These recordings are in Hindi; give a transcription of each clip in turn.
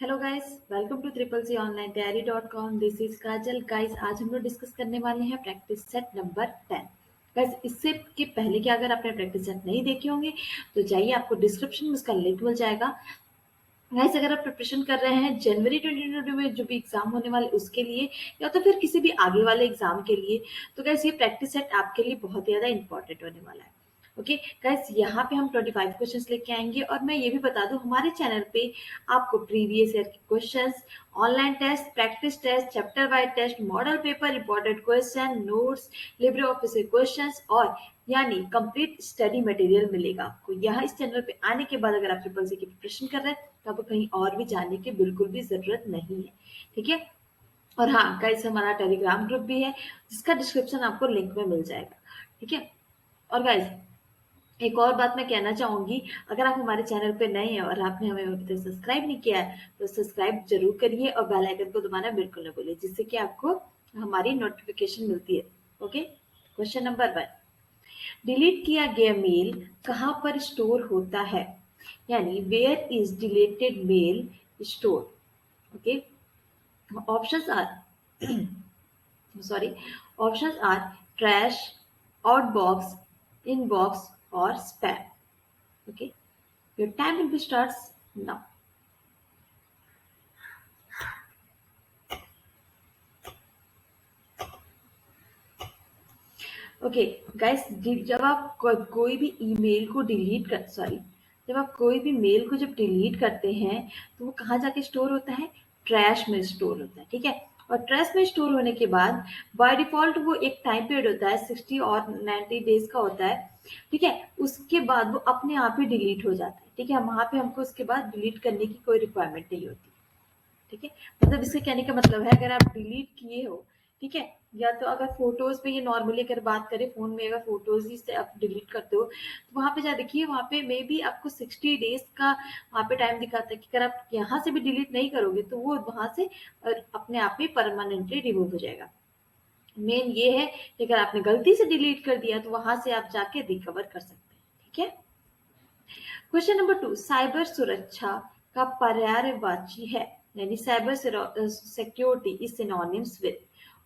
Hello guys, welcome to triple C online तैयारी .com। This is Kajal. Guys, आज हम लोग डिस्कस करने वाले हैं प्रैक्टिस सेट नंबर 10। गाइस, इससे के पहले कि अगर आपने प्रैक्टिस सेट नहीं देखे होंगे तो जाइए, आपको डिस्क्रिप्शन में उसका लिंक मिल जाएगा। गाइस, अगर आप प्रिपरेशन कर रहे हैं जनवरी 2022 में जो भी एग्जाम होने वाले उसके लिए, या तो फिर किसी भी आगे वाले एग्जाम के लिए, तो गाइस ये प्रैक्टिस सेट आपके लिए बहुत ज्यादा इंपॉर्टेंट होने वाला है। ओके गाइस, यहाँ पे हम 25 क्वेश्चंस लेके आएंगे, और मैं ये भी बता दूं, हमारे चैनल पे आपको प्रीवियस ईयर के questions, online test, practice test, chapter wise test, model paper, important question, notes, libre office के क्वेश्चंस और यानी कंप्लीट स्टडी मटेरियल मिलेगा आपको। यहाँ इस चैनल पे आने के बाद अगर आप ट्रिपल सी की प्रिपरेशन कर रहे हैं तो आपको कहीं और भी जाने की बिल्कुल भी जरूरत नहीं है। ठीक है। और हाँ गाइस, हमारा टेलीग्राम ग्रुप भी है जिसका डिस्क्रिप्शन आपको लिंक में मिल जाएगा। ठीक है। और गाइस, एक और बात मैं कहना चाहूंगी, अगर आप हमारे चैनल पे नए हैं और आपने हमें अभी तक सब्सक्राइब नहीं किया है तो सब्सक्राइब जरूर करिए और बेल आइकन को दबाना बिल्कुल न भूलिए, जिससे कि आपको हमारी नोटिफिकेशन मिलती है। ओके। क्वेश्चन नंबर 1, डिलीट किया गया मेल कहाँ पर स्टोर होता है? यानी where is deleted mail store? Okay. Options are sorry options are trash, outbox, inbox और spam. Okay, your time will be starts now. Okay guys, जब आप कोई भी ईमेल को डिलीट कर सॉरी जब आप कोई भी मेल को जब डिलीट करते हैं तो वो कहाँ जाके स्टोर होता है? ट्रैश में स्टोर होता है। ठीक है। और ट्रैश में स्टोर होने के बाद बाय डिफॉल्ट वो एक टाइम पीरियड होता है, 60 और 90 डेज का होता है। ठीक है। उसके बाद वो अपने आप ही डिलीट हो जाता है। ठीक है। वहां पे हमको उसके बाद डिलीट करने की कोई रिक्वायरमेंट नहीं होती। ठीक है। मतलब इससे कहने का मतलब है, अगर आप डिलीट किए हो, ठीक है, या तो अगर फोटोज पे ये नॉर्मली अगर बात करें, फोन में अगर फोटोज ही से आप डिलीट करते हो तो वहां पे जा देखिए, वहां पे मे बी आपको 60 डेज का वहां पे टाइम दिखाता है कि अगर आप यहाँ से भी डिलीट नहीं करोगे तो वो वहां से अपने आप ही परमानेंटली रिमूव हो जाएगा। मेन ये है कि अगर आपने गलती से डिलीट कर दिया तो वहां से आप जाके रिकवर कर सकते हैं। ठीक है। क्वेश्चन नंबर 2, साइबर सुरक्षा का पर्यायवाची है, यानी cyber security is synonyms with.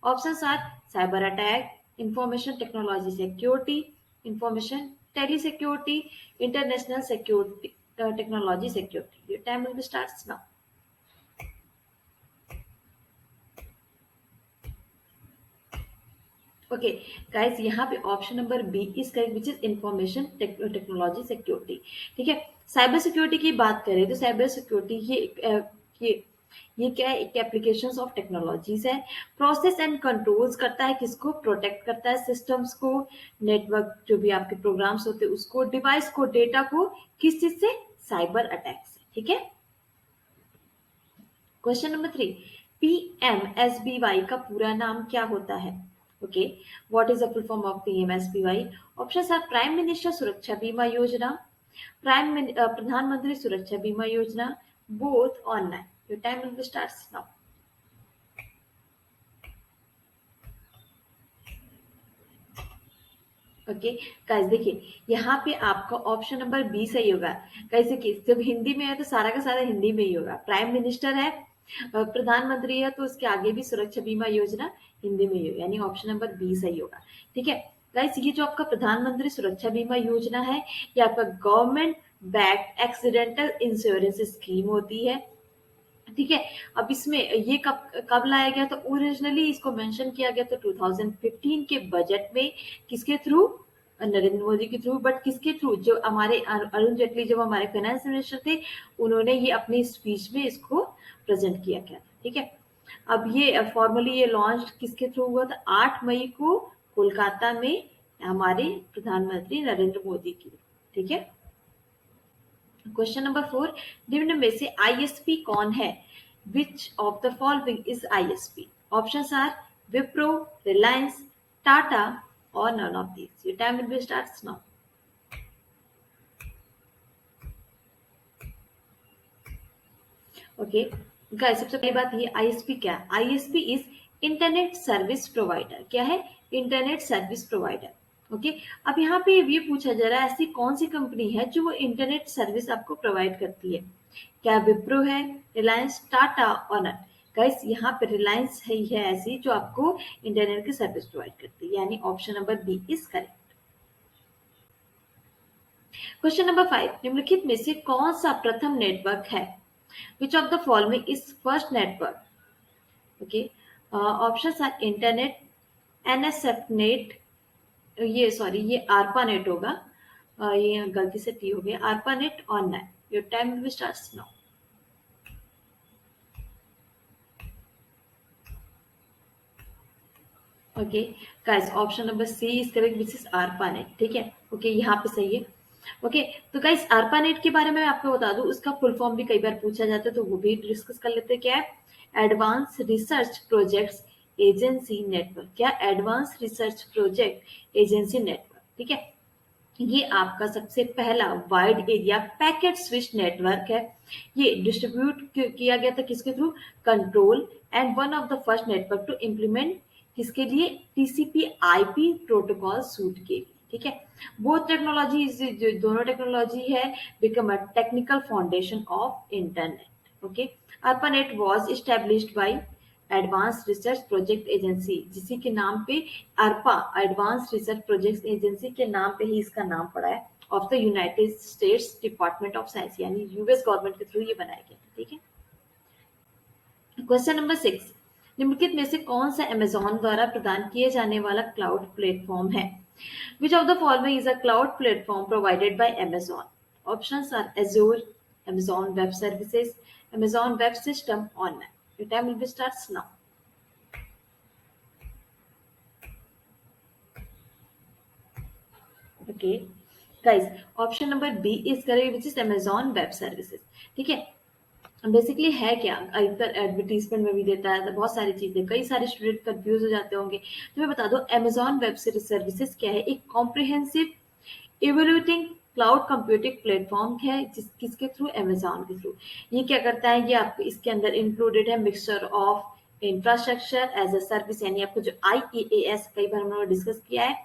Options are cyber attack, information technology security, information tele security, international security, technology security. Your time will be starts now. Okay guys, यहाँ पे option number B is correct, which is information technology security. ठीक है। साइबर सिक्योरिटी की बात करें तो साइबर सिक्योरिटी ये ये क्या है? एक एप्लीकेशन ऑफ टेक्नोलॉजीज है। प्रोसेस एंड कंट्रोल्स करता है, किसको? प्रोटेक्ट करता है सिस्टम्स को, नेटवर्क जो भी आपके प्रोग्राम्स होते हैं उसको, डिवाइस को, डेटा को, किस चीज से? साइबर अटैक से। ठीक है। क्वेश्चन नंबर 3, पीएमएसबीवाई का पूरा नाम क्या होता है? Okay, what is the full form of PMSBY? Options are prime minister Suraksha Bima Yojana, Pradhan Mantri Suraksha Bima Yojana, both और none. Your time will starts now. Okay guys, देखिए यहाँ पे आपका ऑप्शन नंबर बी सही होगा। गाइस देखिए, जब हिंदी में है तो सारा का सारा हिंदी में ही होगा। प्राइम मिनिस्टर है, प्रधानमंत्री है, तो उसके आगे भी सुरक्षा बीमा योजना हिंदी में ही होगा, यानी ऑप्शन नंबर बी सही होगा। ठीक है। गाइस, ये जो आपका प्रधानमंत्री सुरक्षा बीमा योजना है, ये आपका government backed accidental insurance scheme होती है। ठीक है। अब इसमें ये कब कब लाया गया? तो ओरिजिनली इसको मेंशन किया गया था 2015 के बजट में। किसके थ्रू? नरेंद्र मोदी के थ्रू। बट किसके थ्रू? जो हमारे अरुण जेटली जब हमारे फाइनेंस मिनिस्टर थे, उन्होंने ये अपनी स्पीच में इसको प्रेजेंट किया गया था। ठीक है। अब ये फॉर्मली ये लॉन्च किसके थ्रू हुआ था? 8 मई को कोलकाता में हमारे प्रधानमंत्री नरेंद्र मोदी की। ठीक है। क्वेश्चन नंबर 4, निम्न में से आईएसपी कौन है? Which of the following is ISP? Options are Wipro, Reliance, Tata और none of these. Your time will be starts now. Okay guys, सबसे पहली बात, ये आईएसपी क्या है? ISP is internet service provider. क्या है? Internet service provider. ओके। अब यहाँ पे ये पूछा जा रहा है, ऐसी कौन सी कंपनी है जो वो इंटरनेट सर्विस आपको प्रोवाइड करती है? क्या विप्रो है, रिलायंस, टाटा, ऑनर? गाइस यहाँ पे रिलायंस है ऐसी जो आपको इंटरनेट की सर्विस प्रोवाइड करती है, यानी option number B is correct. Question number 5, निम्नलिखित में से कौन सा प्रथम नेटवर्क है? Which of the following is first network? Okay, options are internet, NSF net, ये सॉरी ये आरपा नेट होगा, ये गलती से टी हो गया, ARPA net, on net. Your time will start now. Okay guys, option number C is correct which is ARPANET. ठीक है, ओके यहाँ पे सही है। ओके, तो गाइस आरपानेट के बारे में आपको बता दूं, उसका फुल फॉर्म भी कई बार पूछा जाता है, तो वो भी डिस्कस कर लेते हैं। क्या है? Advance research projects agency network. क्या? Advance research project agency network. ठीक है, ये आपका सबसे पहला wide area packet switch network है। ये डिस्ट्रीब्यूट किया गया था किसके थ्रू? Control and one of the first network to implement किसके लिए? टीसीपी आईपी प्रोटोकॉल सूट के लिए। ठीक है, बोथ टेक्नोलॉजी, जो दोनों टेक्नोलॉजी है, become a technical foundation of internet. Okay, ARPANET was established by advance research project agency, जिसी के नाम पे ARPA advance research project agency के नाम पे ही इसका नाम पड़ा है, of the United states department of science, यानी यूएस गवर्नमेंट के थ्रू ये बनाया गया। ठीक है, क्वेश्चन नंबर 6, निम्नलिखित में से कौन सा अमेजॉन द्वारा प्रदान किए जाने वाला क्लाउड प्लेटफॉर्म है? Which of the following is a cloud platform provided by Amazon? Options are Azure, Amazon web services, Amazon web system, online. Your time will be starts now. Okay guys, option number B is correct which is Amazon web services. ठीक है, बेसिकली है क्या, अधिकतर एडवर्टीजमेंट में भी देता है, तो बहुत सारी चीजें, कई सारे स्टूडेंट कंफ्यूज हो जाते होंगे, तो मैं बता दूं अमेजॉन वेब सर्विसेज क्या है? एक कॉम्प्रिहेंसिव इवोल्यूटिंग क्लाउड कंप्यूटिंग प्लेटफॉर्म है, किसके थ्रू? अमेजॉन के थ्रू। ये क्या करता है? ये आपको इसके अंदर इंक्लूडेड है mixture of infrastructure as a service, यानी आपको जो IaaS कई बार हम लोगों ने डिस्कस किया है,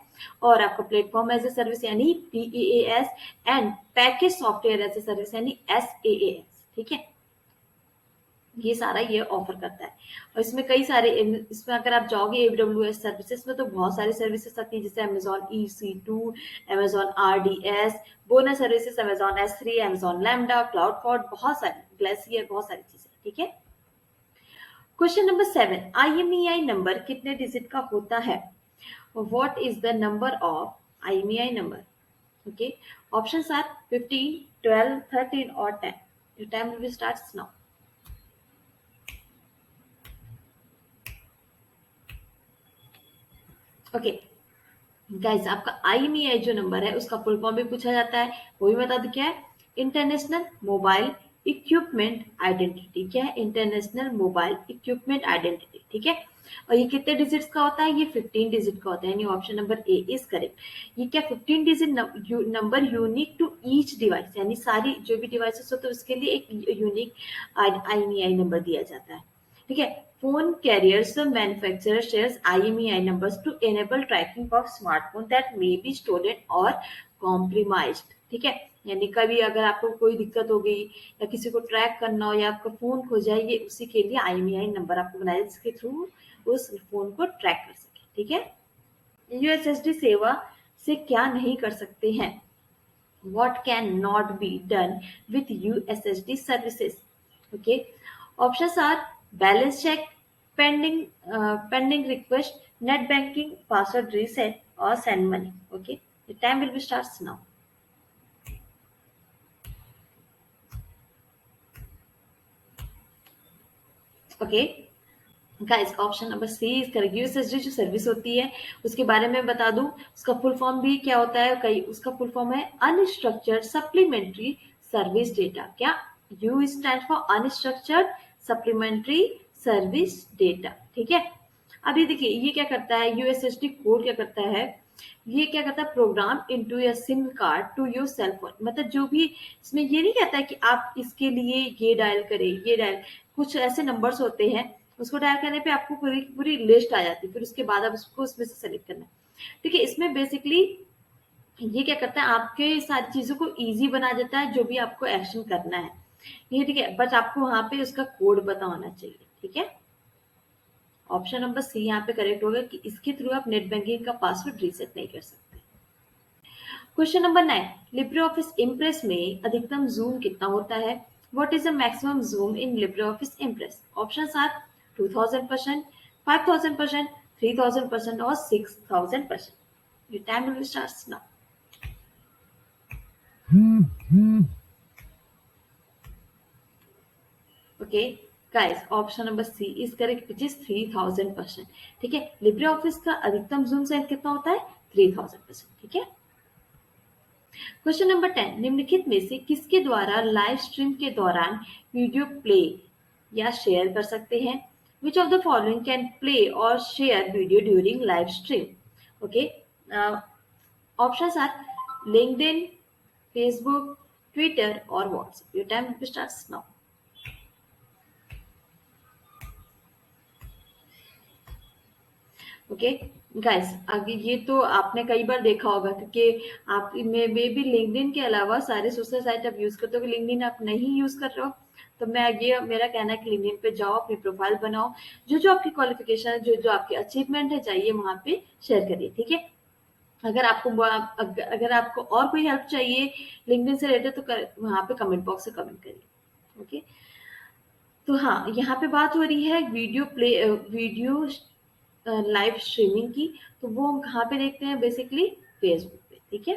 और आपका प्लेटफॉर्म एज ए सर्विस यानी PaaS, and package software as a service यानी SaaS। ठीक है, ये सारा ये ऑफर करता है, और इसमें कई सारे, इसमें अगर आप जाओगे AWS सर्विसेज में, तो बहुत सारी सर्विसेज आती है, जैसे Amazon EC2, Amazon RDS, bonus services, Amazon S3, Amazon lambda, cloud ford, बहुत सारी, ग्लेसियर, बहुत सारी चीजें। ठीक है, क्वेश्चन नंबर 7, IMEI नंबर कितने डिजिट का होता है? What is the number of IMEI number? ओके, ऑप्शंस आर 15, 12, 13 और 10। Your time will starts now. Okay guys, आपका IMEI जो नंबर है उसका फुल फॉर्म भी पूछा जाता है, वो भी बता दो क्या है? International mobile equipment identity. क्या है? International mobile equipment identity. ठीक है, और ये कितने डिजिट्स का होता है? ये 15 डिजिट का होता है, यानी option number A is correct. ये क्या 15 digit number unique to each device, यानी सारी जो भी डिवाइसेस होते हैं उसके लिए एक यूनिक IMEI नंबर दिया जाता है। ठीक है, phone carriers manufacturer shares IMEI numbers to enable tracking of smartphone that may be stolen or compromised। ठीक है, यानी कभी अगर आपको कोई दिक्कत हो गई या किसी को ट्रैक करना हो या आपका फोन खो जाए, ये उसी के लिए IMEI नंबर आपको बनाया जिसके थ्रू उस फोन को ट्रैक कर सके। ठीक है, USSD सेवा से क्या नहीं कर सकते हैं? What cannot be done with USSD services? Okay, options are balance check, pending request, net banking, password reset, or send money. Okay, the time will be starts now. Okay guys, option number C is correct. USSD जो सर्विस होती है उसके बारे में बता दूं, उसका फुल फॉर्म भी क्या होता है? कई उसका फुल फॉर्म है अनस्ट्रक्चर्ड सप्लीमेंट्री सर्विस डेटा। क्या? You stand for unstructured supplementary service data. ठीक है, अभी देखिए ये क्या करता है, यूएसएसडी कोड क्या करता है, ये क्या करता है? Program into your SIM card to your cell phone. मतलब जो भी इसमें ये नहीं कहता है कि आप इसके लिए ये डायल करें, ये डायल, कुछ ऐसे नंबर्स होते हैं, उसको डायल करने पे आपको पूरी पूरी लिस्ट आ जाती है, फिर उसके बाद आप उसको उसमें से सेलेक्ट करना है। ठीक है, इसमें बेसिकली ये क्या करता है, आपके सारी चीजों को इजी बना देता है, जो भी आपको एक्शन करना है। ये ठीक है, बट आपको वहां पे उसका कोड पता होना चाहिए, ठीक है। ऑप्शन नंबर सी यहाँ पे करेक्ट होगा कि इसके थ्रू आप नेट बैंकिंग का पासवर्ड रीसेट नहीं कर सकते। Question number 9, libre office impress में अधिकतम जूम कितना होता है? What is the maximum zoom in libre office impress? Option are 2000%, 5000%, 3000% और 6000%। Your time will start now. Okay guys, option number C is correct which is 3000%। ठीक है, लिब्रे ऑफिस का अधिकतम जूम साइज कितना होता है? 3000%। ठीक है। क्वेश्चन नंबर 10, निम्नलिखित में से किसके द्वारा लाइव स्ट्रीम के दौरान वीडियो प्ले या शेयर कर सकते हैं? Which of the following can play और share video during live stream? Okay, options are LinkedIn, Facebook, Twitter और WhatsApp. Your time starts now. Okay guys, आगे ये तो आपने कई बार देखा होगा क्योंकि आप में भी लिंक्डइन के अलावा सारे सोशल साइट आप यूज करते हो। लिंक्डइन आप नहीं यूज कर रहे हो तो मैं ये मेरा कहना है कि लिंक्डइन पे जाओ, अपनी प्रोफाइल बनाओ, जो जो आपकी क्वालिफिकेशन है, जो जो आपकी अचीवमेंट है, जाइए वहां पे शेयर करिए। ठीक है, अगर आपको और कोई हेल्प चाहिए लिंक्डइन से रिलेटेड तो वहां पे कमेंट बॉक्स से कमेंट करिए। ओके, तो हाँ, यहाँ पे बात हो रही है वीडियो लाइव स्ट्रीमिंग की, तो वो हम कहाँ पे देखते हैं? बेसिकली फेसबुक पे। ठीक है।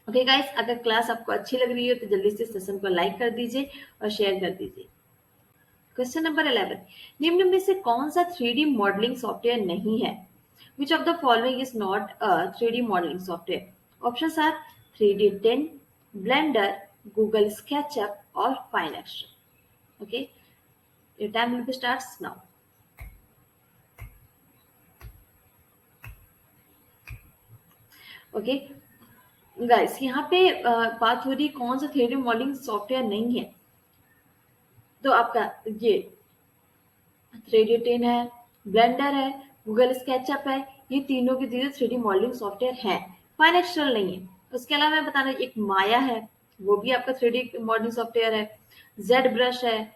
ओके गाइस, अगर क्लास आपको अच्छी लग रही है तो जल्दी से सेशन को लाइक कर दीजिए और शेयर कर दीजिए। क्वेश्चन नंबर 11, निम्न में से कौन सा 3D मॉडलिंग सॉफ्टवेयर नहीं है? Which of the following is not a 3D modelling software? Options are 3D Tint, Blender, Google SketchUp और fine action. Okay, your time will be starts now. Okay guys, यहाँ पे बात हो रही कौन सा 3D मॉडलिंग सॉफ्टवेयर नहीं है। तो आपका ये 3D टेन है, ब्लेंडर है, गूगल स्केचअप है, ये तीनों की चीजें 3D मॉडलिंग सॉफ्टवेयर है। फाइन एक्सएल नहीं है। उसके अलावा मैं बता रही एक माया है, वो भी आपका 3D मॉडलिंग सॉफ्टवेयर है। जेड ब्रश है,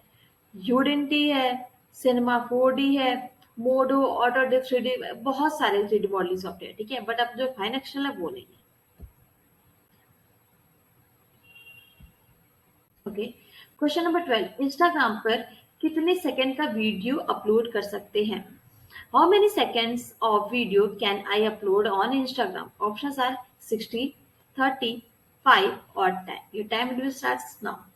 यूडेंटी है, सिनेमा 4D है, मोडो, ऑटोडेस्क 3D, बहुत सारे 3D मॉडलिंग सॉफ्टवेयर। ठीक है, बट अब जो फाइन एक्सएल है वो नहीं है। ओके, क्वेश्चन नंबर 12, इंस्टाग्राम पर कितने सेकंड का वीडियो अपलोड कर सकते हैं? How many seconds of video can I upload on Instagram? Options are 60, 30, 5 और 10। Your time will starts now.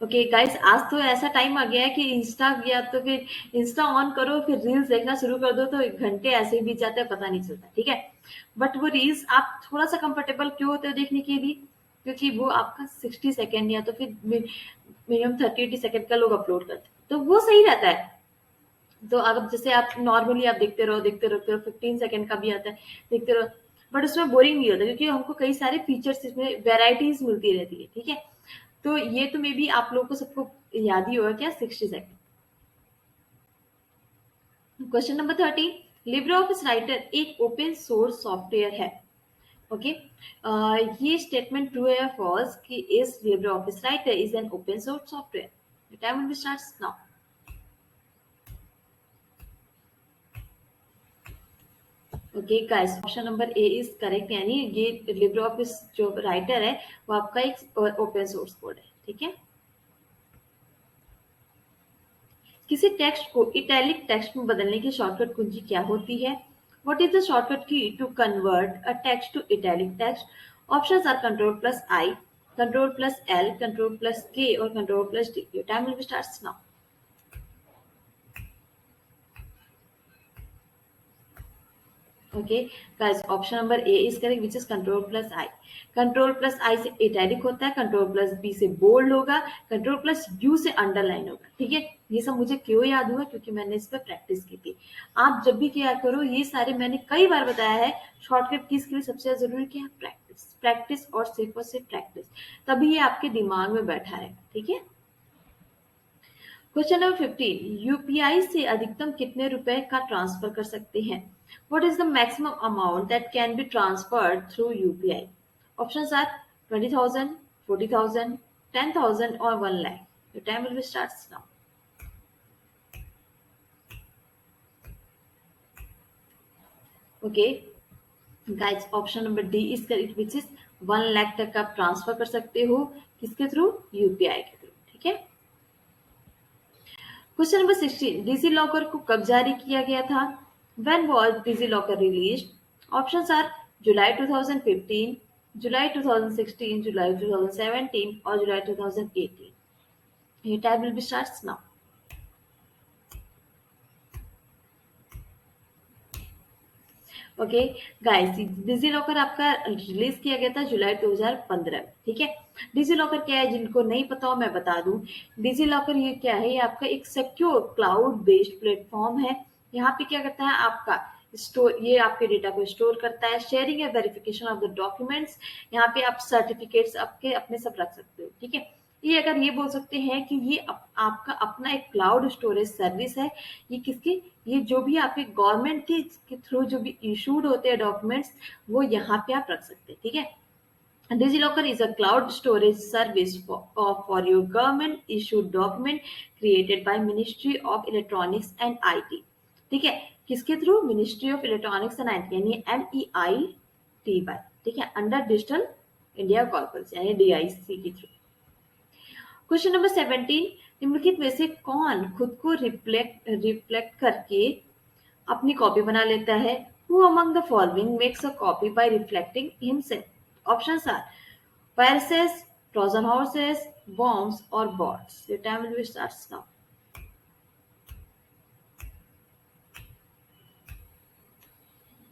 Okay guys, आज तो ऐसा टाइम आ गया है कि इंस्टा या तो फिर इंस्टा ऑन करो, फिर रील्स देखना शुरू कर दो तो एक घंटे ऐसे ही बीत जाते हैं, पता नहीं चलता। ठीक है, बट वो रील्स आप थोड़ा सा कंफर्टेबल क्यों होते हो देखने के लिए? क्योंकि वो आपका 60 सेकेंड या तो फिर मिनिमम 30-80 सेकेंड का लोग अपलोड करते हैं, तो वो सही रहता है। तो अगर जैसे आप नॉर्मली आप देखते रहो 15 सेकेंड का भी आता है, देखते रहो, बट उसमें बोरिंग नहीं होता क्योंकि हमको कई सारे फीचर्स इसमें वेराइटीज मिलती रहती है। ठीक है, तो ये तो मे बी आप लोगों को सबको याद ही होगा क्या, 60 second. Question number 13, Libre office writer एक ओपन सोर्स सॉफ्टवेयर है। ओके, ये स्टेटमेंट ट्रू है या फॉल्स कि इस Libre office writer is an open source software? Time will starts now. Okay guys, option number A is correct, यानी ये लिब्रे ऑफिस जो राइटर है वो आपका एक ओपन सोर्स कोड है। ठीक है, किसी टेक्स्ट को इटैलिक टेक्स्ट में बदलने की शॉर्टकट कुंजी क्या होती है? What is the shortcut key to convert a text to italic text? Options are control plus I, control plus L, control plus K और control plus D. Your time will starts now. Okay guys, option number A is correct which is control plus I. Control plus I से इटैलिक होता है, कंट्रोल+B से बोल्ड होगा, कंट्रोल+U से अंडरलाइन होगा। ठीक है, ये सब मुझे क्यों याद हुआ? क्योंकि मैंने इस पर प्रैक्टिस की थी। आप जब भी क्या करो, ये सारे मैंने कई बार बताया है, शॉर्टकट कीज के लिए सबसे ज्यादा जरूरी क्या है? प्रैक्टिस, प्रैक्टिस और सिर्फ प्रैक्टिस, तभी ये आपके दिमाग में बैठा रहेगा। ठीक है, क्वेश्चन नंबर 15, यूपीआई से अधिकतम कितने रुपए का ट्रांसफर कर सकते हैं? What is the maximum amount that can be transferred through UPI? Options are 20,000, 40,000, 10,000 or 1 lakh. Your time will be starts now. Okay, guys, option number D is correct which is 1 lakh तक आप ट्रांसफर कर सकते हो किसके थ्रू यूपीआई के थ्रू ठीक है क्वेश्चन नंबर 16 डिजी लॉकर को कब जारी किया गया था when was DigiLocker released options are July 2015 July 2016 July 2017 और जुलाई 2018 ये time will be starts now okay guys DigiLocker आपका रिलीज किया गया था जुलाई 2015 ठीक है डिजी लॉकर क्या है जिनको नहीं पता हो मैं बता दूं डिजी लॉकर ये क्या है ये आपका एक सिक्योर क्लाउड बेस्ड प्लेटफॉर्म है यहाँ पे क्या करता है आपका स्टोर ये आपके डेटा को स्टोर करता है शेयरिंग या वेरिफिकेशन ऑफ द डॉक्यूमेंट्स यहाँ पे आप सर्टिफिकेट्स आपके अपने सब रख सकते हो ठीक है ये अगर ये बोल सकते हैं कि ये आपका अपना एक क्लाउड स्टोरेज सर्विस है ये किसकी ये जो भी आपके गवर्नमेंट के थ्रू जो भी इशूड होते हैं डॉक्यूमेंट्स वो यहाँ पे आप रख सकते हैं ठीक है DigiLocker is a cloud storage service for your government issued document created by ministry of electronics and IT ठीक है किसके through ministry of electronics and IT यानी MEITY ठीक है अंडर डिजिटल इंडिया कॉर्पोरेशन यानी DIC के थ्रू क्वेश्चन नंबर 17 निम्नलिखित में से कौन खुद को रिफ्लेक्ट करके अपनी कॉपी बना लेता है who among the following makes a copy by reflecting himself options are viruses Trojan horses bombs और bots your time will starts now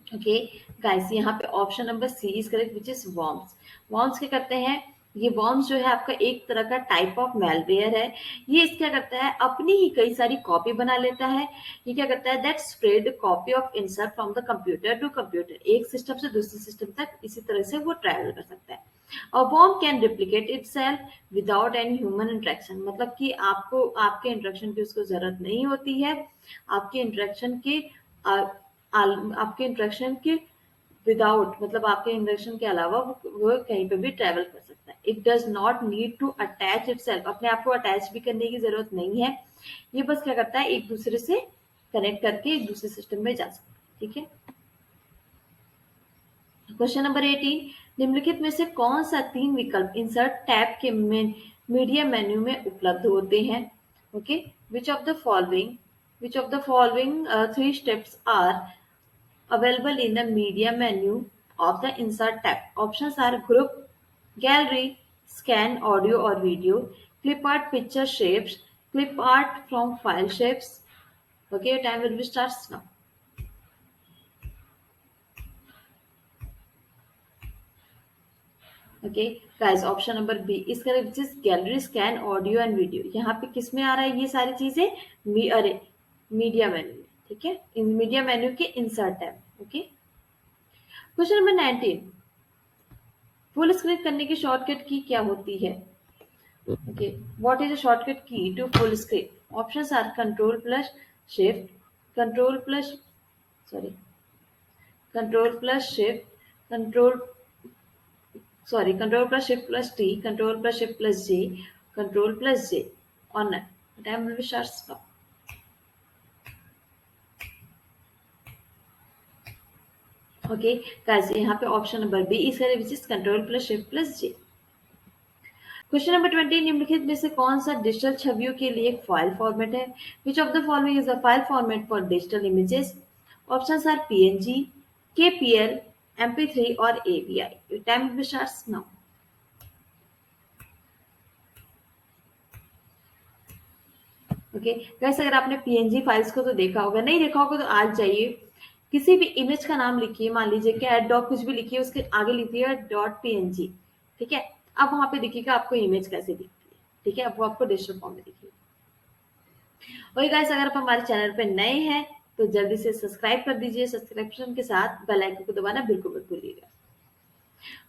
okay guys यहाँ पे option number C is correct which is worms worms क्या करते हैं ये वॉर्म्स जो है आपका एक तरह का टाइप ऑफ मेलवेयर है ये क्या करता है अपनी ही कई सारी कॉपी बना लेता है ये क्या करता है that spread copy of insert from the computer to computer एक सिस्टम से दूसरे सिस्टम तक इसी तरह से वो ट्रैवल कर सकता है और worm can replicate itself without any human interaction मतलब कि आपको आपके इंटरेक्शन की उसको जरूरत नहीं होती है आपके इंटरेक्शन के आपके इंटरेक्शन के विदाउट मतलब आपके इंटरेक्शन के अलावा वो कहीं पे भी ट्रेवल कर सकता है it does not need to attach itself अपने आप को अटैच भी करने की जरूरत नहीं है ये बस क्या करता है एक दूसरे से कनेक्ट करके एक दूसरे सिस्टम में जा सकता है ठीक है क्वेश्चन नंबर 18 निम्नलिखित में से कौन सा 3 विकल्प इंसर्ट टैब के मीडिया मेन्यू में उपलब्ध होते हैं okay which of the following 3 steps are available in the media menu of the insert tab. Options are group, gallery, scan audio or video, clip art picture shapes, clip art from file shapes. Okay, time will be starts now. Okay, guys, option number B is correct, which is gallery, scan audio and video. यहाँ पे किस में आ रहा है ये सारी चीजें अरे मीडिया मेन्यू ठीक है इन मीडिया मेन्यू के insert tab okay question number 19 full screen करने की शॉर्टकट की क्या होती है okay what is a shortcut key to full screen options are control plus shift control plus sorry control plus shift control plus shift plus T control plus shift plus J control plus J और none time will be starts now okay guys यहाँ पे option number B is correct which is control plus shift plus J question number 20 निम्नलिखित में से कौन सा डिजिटल छवियों के लिए एक फाइल फॉर्मेट है which of the following is a file format for digital images options are PNG KPL MP3 और AVI time will starts now okay guys अगर आपने PNG फाइल्स को तो देखा होगा नहीं देखा होगा तो आज जाइए किसी भी इमेज का नाम लिखिए मान लीजिए कि एड डॉक कुछ भी लिखिए उसके आगे लिखिए .png ठीक है अब वहां पे देखिएगा आपको इमेज कैसे दिखती है ठीक है अब वो आपको डिजिटल फॉर्म में दिखेगी वही गाइस अगर आप हमारे चैनल पे नए हैं तो जल्दी से सब्सक्राइब कर दीजिए सब्सक्रिप्शन के साथ बेल आइकन को दबाना बिल्कुल मत भूलिएगा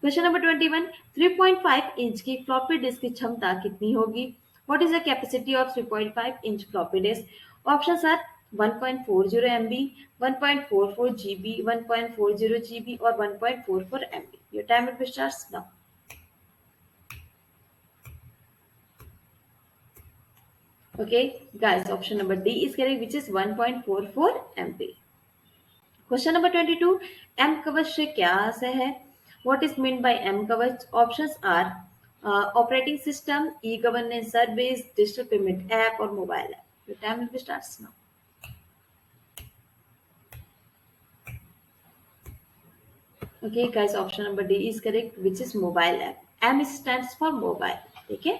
क्वेश्चन नंबर 21 3.5 इंच की फ्लॉपी डिस्क की क्षमता कितनी होगी what is the capacity of 3.5 inch floppy disk options are 1.40 MB, 1.44 GB, 1.40 GB और 1.44 MB. Your time will be starts now. Okay, guys, option number D is correct, which is 1.44 MB. Question number 22. M कवच से क्या से है? What is meant by M कवच? Options are operating system, e-governance service, digital payment app or mobile app. Your time will be starts now. Okay, guys, option number D is correct, which is mobile app. M stands for mobile. ठीक है.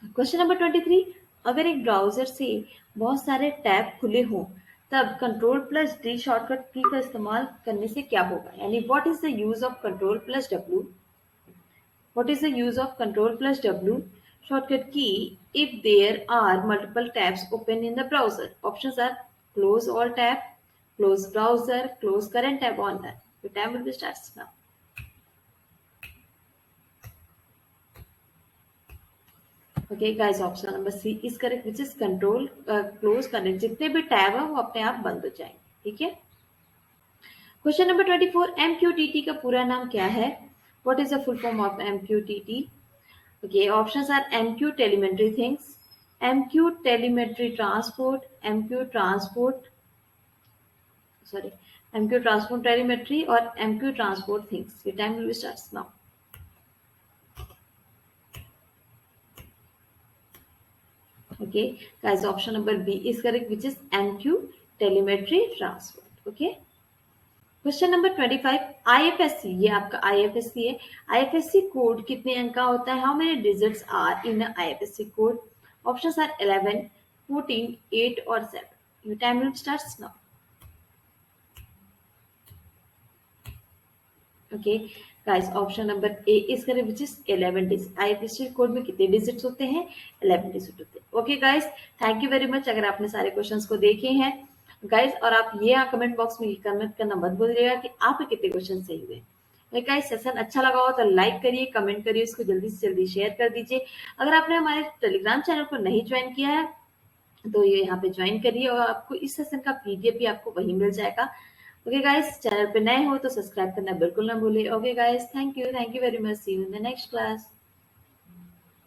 Question number 23. अगर एक ब्राउजर से बहुत सारे टैब खुले हों तब कंट्रोल प्लस डी शॉर्टकट की का इस्तेमाल करने से क्या होगा? यानी what is the use of control plus W? What is the use of control plus W shortcut key if there are multiple tabs open in the browser? Options are close all tab, close browser, close current tab, on that. Your time will be starts now. Okay, guys, option number C is correct, which is control close current. जितने भी टैब है वो अपने आप बंद हो जाएंगे. ठीक है. Question number 24. MQTT का पूरा नाम क्या है? What is the full form of MQTT? Okay, options are MQ telemetry things, MQ telemetry transport, MQ transport telemetry और MQ transport things. Your time will start now. Okay, guys, option number B is correct, which is MQ telemetry transport. Okay. Question number 25. IFSC, ये आपका IFSC है. IFSC कोड कितने अंक का होता है? How many digits are in IFSC code? Options are 11, 14, 8 और 7. Your time will starts now. Okay, guys, option number A is correct, which is 11 digit. IFSC code में कितने डिजिट्स होते हैं? 11 डिजिट होते हैं. Okay guys, thank you very much. अगर आपने सारे क्वेश्चंस को देखे हैं गाइस, और आप ये कमेंट बॉक्स में कमेंट करना मत भूलिएगा कि आपके कितने क्वेश्चन सही हुए. गाइस, सेशन अच्छा लगा हो तो लाइक करिए, कमेंट करिए, इसको जल्दी से जल्दी शेयर कर दीजिए. अगर आपने हमारे टेलीग्राम चैनल को नहीं ज्वाइन किया है तो ये यहाँ पे ज्वाइन करिए और आपको इस सेशन का PDF भी आपको वहीं मिल जाएगा. ओके गाइस, चैनल पे नए हो तो सब्सक्राइब करना बिल्कुल ना भूलिए. Okay guys, thank you very much. See you in the next class.